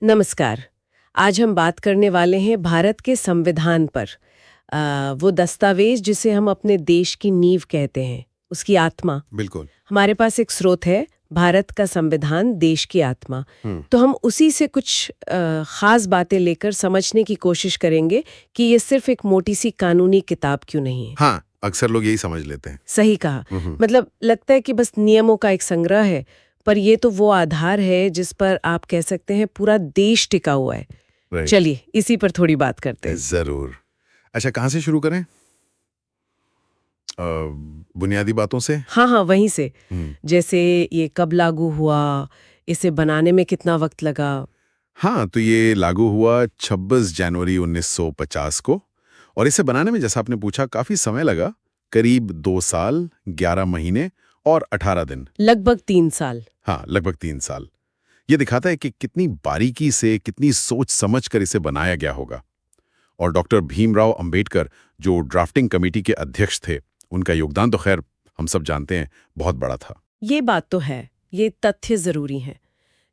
नमस्कार। आज हम बात करने वाले हैं भारत के संविधान पर। वो दस्तावेज जिसे हम अपने देश की नींव कहते हैं, उसकी आत्मा। बिल्कुल। हमारे पास एक स्रोत है, भारत का संविधान देश की आत्मा। तो हम उसी से कुछ खास बातें लेकर समझने की कोशिश करेंगे कि ये सिर्फ एक मोटी सी कानूनी किताब क्यों नहीं है। हाँ, अक्सर लोग यही समझ लेते हैं। सही कहा। मतलब लगता है कि बस नियमों का एक संग्रह है, पर ये तो वो आधार है जिस पर आप कह सकते हैं पूरा देश टिका हुआ है। राइट। चलिए इसी पर थोड़ी बात करते हैं। जरूर। अच्छा, कहाँ से शुरू करें? बुनियादी बातों से। हाँ हाँ, वहीं से। हम्म। जैसे ये कब लागू हुआ, इसे बनाने में कितना वक्त लगा। हाँ, तो ये लागू हुआ 26 जनवरी 1950 को, और इसे बनाने में, जैसा आपने पूछा, काफी समय लगा। करीब 2 साल 11 महीने और 18 दिन। लगभग 3 साल। हाँ, लगभग 3 साल। ये दिखाता है कि कितनी बारीकी से, कितनी सोच समझ कर इसे बनाया गया होगा। और डॉक्टर भीमराव अंबेडकर, जो ड्राफ्टिंग कमेटी के अध्यक्ष थे, उनका योगदान तो खैर हम सब जानते हैं, बहुत बड़ा था। ये बात तो है, ये तथ्य जरूरी हैं।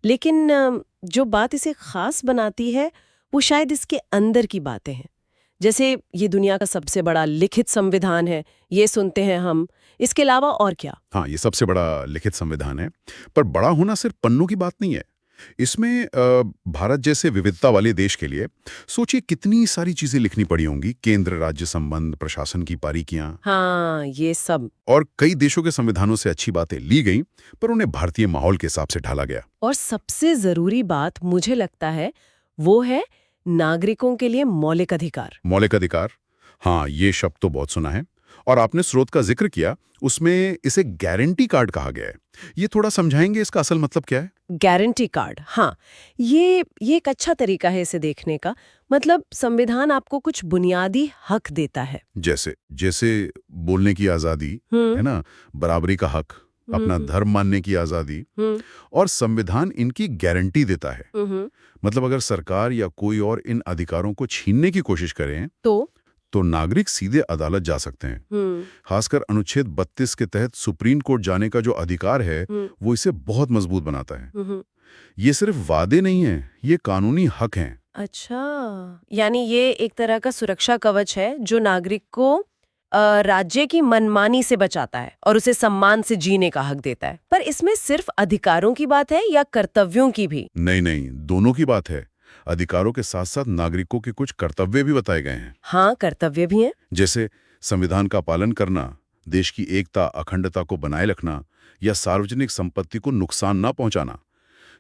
लेकिन जो बात इसे खास बनाती है वो शायद इसके अंदर की बातें हैं। जैसे ये दुनिया का सबसे बड़ा लिखित संविधान है, ये सुनते हैं हम। इसके अलावा और क्या? हाँ, ये सबसे बड़ा लिखित संविधान है, पर बड़ा होना सिर्फ पन्नों की बात नहीं है। इसमें भारत जैसे विविधता वाले देश के लिए सोचिए कितनी सारी चीजें लिखनी पड़ी होंगी। केंद्र राज्य संबंध, प्रशासन की बारीकियां। हाँ, ये सब। और कई देशों के संविधानों से अच्छी बातें ली गई, पर उन्हें भारतीय माहौल के हिसाब से ढाला गया। और सबसे जरूरी बात मुझे लगता है वो है नागरिकों के लिए मौलिक अधिकार। मौलिक अधिकार, हाँ, ये शब्द तो बहुत सुना है। और आपने स्रोत का जिक्र किया, उसमें इसे गारंटी कार्ड कहा गया है। ये थोड़ा समझाएंगे, इसका असल मतलब क्या है? गारंटी कार्ड, हाँ। ये एक अच्छा तरीका है इसे देखने का। मतलब संविधान आपको कुछ बुनियादी हक देता है। जैसे जैसे बोलने की आजादी, है ना, बराबरी का हक, अपना धर्म मानने की आजादी, और संविधान इनकी गारंटी देता है। मतलब अगर सरकार या कोई और इन अधिकारों को छीनने की कोशिश करें तो नागरिक सीधे अदालत जा सकते हैं। खासकर अनुच्छेद 32 के तहत सुप्रीम कोर्ट जाने का जो अधिकार है, वो इसे बहुत मजबूत बनाता है। ये सिर्फ वादे नहीं है, ये कानूनी हक हैं। अच्छा, यानी ये एक तरह का सुरक्षा कवच है जो नागरिक को राज्य की मनमानी से बचाता है और उसे सम्मान से जीने का हक देता है। पर इसमें सिर्फ अधिकारों की बात है या कर्तव्यों की भी? नहीं नहीं, दोनों की बात है। अधिकारों के साथ साथ नागरिकों के कुछ कर्तव्य भी बताए गए हैं। हाँ, कर्तव्य भी हैं। जैसे संविधान का पालन करना, देश की एकता अखंडता को बनाए रखना, या सार्वजनिक संपत्ति को नुकसान ना पहुंचाना।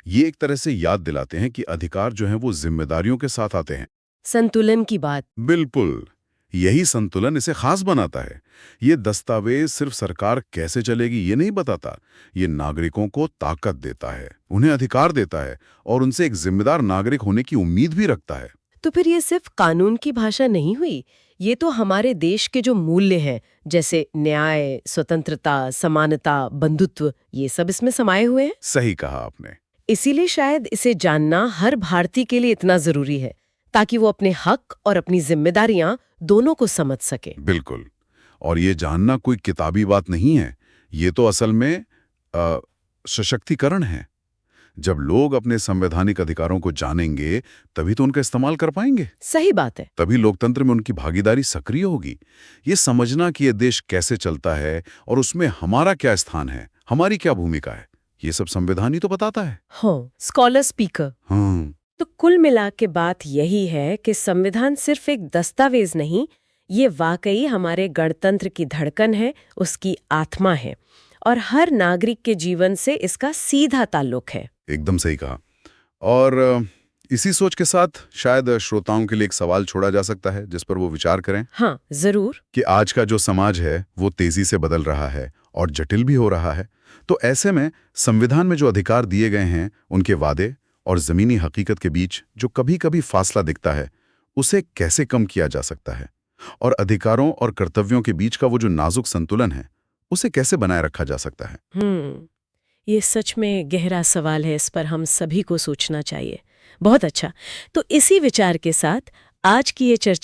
ये एक तरह से याद दिलाते हैं कि अधिकार जो हैं वो जिम्मेदारियों के साथ आते हैं। संतुलन की बात। बिल्कुल, यही संतुलन इसे खास बनाता है। ये दस्तावेज सिर्फ सरकार कैसे चलेगी ये नहीं बताता, ये नागरिकों को ताकत देता है, उन्हें अधिकार देता है, और उनसे एक जिम्मेदार नागरिक होने की उम्मीद भी रखता है। तो फिर ये सिर्फ कानून की भाषा नहीं हुई, ये तो हमारे देश के जो मूल्य हैं, जैसे न्याय, स्वतंत्रता, समानता, बंधुत्व, ये सब इसमें समाये हुए हैं। सही कहा आपने। इसीलिए शायद इसे जानना हर भारतीय के लिए इतना जरूरी है, ताकि वो अपने हक और अपनी जिम्मेदारियां दोनों को समझ सके। बिल्कुल। और ये जानना कोई किताबी बात नहीं है, ये तो असल में सशक्तिकरण है। जब लोग अपने संवैधानिक अधिकारों को जानेंगे, तभी तो उनका इस्तेमाल कर पाएंगे। सही बात है। तभी लोकतंत्र में उनकी भागीदारी सक्रिय होगी। ये समझना कि ये देश कैसे चलता है और उसमें हमारा क्या स्थान है, हमारी क्या भूमिका है, ये सब संविधान ही तो बताता है। हाँ, स्कॉलर स्पीकर। हाँ। तो कुल मिला के बात यही है कि संविधान सिर्फ एक दस्तावेज नहीं, ये वाकई हमारे गणतंत्र की धड़कन है, उसकी आत्मा है, और हर नागरिक के जीवन से इसका सीधा ताल्लुक है। एकदम सही कहा। और इसी सोच के साथ शायद श्रोताओं के लिए एक सवाल छोड़ा जा सकता है जिस पर वो विचार करें। हाँ, जरूर। कि आज का जो समाज है वो तेजी से बदल रहा है और जटिल भी हो रहा है। तो ऐसे में संविधान में जो अधिकार दिए गए हैं, उनके वादे और जमीनी हकीकत के बीच जो कभी-कभी फासला दिखता है, उसे कैसे कम किया जा सकता है? और अधिकारों और कर्तव्यों के बीच का वो जो नाजुक संतुलन है, उसे कैसे बनाए रखा जा सकता है? ये सच में गहरा सवाल है, इस पर हम सभी को सोचना चाहिए। बहुत अच्छा। तो इसी विचार के साथ आज की ये चर्चा